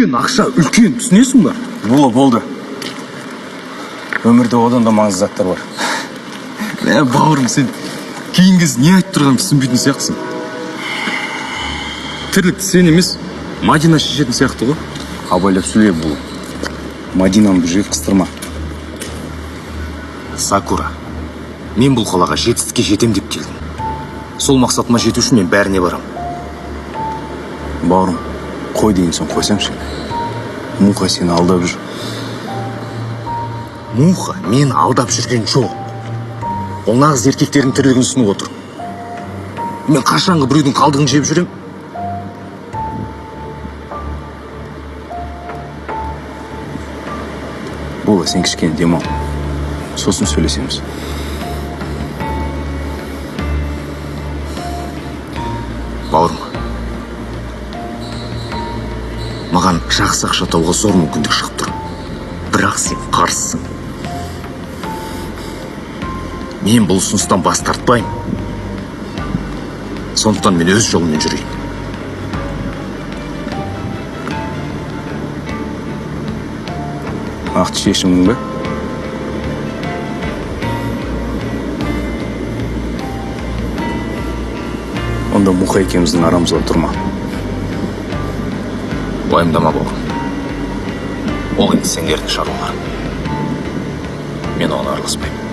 Ақша үлкен, түсінесің ба? Болды. Өмірде одан да маңызды заттар бар. Бауырым, сен кейінгі кез не айтып тұрғанын түсінбейтін сияқтысың. Тірлікті сен емес, Мадина шешетін сияқты ғой. Абайлап сөйле, бұл Мадинаны бір жер қыстырма. Сакура, мен бұл қалаға жетістікке жетем деп келдім. Сол мақсатыма жету үшін мен бәріне барам. Бауырым, қой дейін соң қойсаңшы. Муха сені алдап жүр. Муха мен алдап жүрген жоқ. Ол нағыз еркектердің тірлігін ұсынып отыр. Мен қашанғы біреудің қалдығын жеп жүрем? Бола, сен кішкене демал. Сосын сөйлесеміз. Бауырым, маған жақсы ақша табуға зор мүмкіндік шығып тұр. Бірақ сен қарсысың. Мен бұл ұсыныстан бас тартпаймын. Сондықтан мен өз жолыммен жүрейін. Нақты шешімің бе? Онда Муха екеуміздің арамызға тұрма. Уайымдама, бауырым. Ол енді сендердің шаруаларың. Мен оған араласпаймын.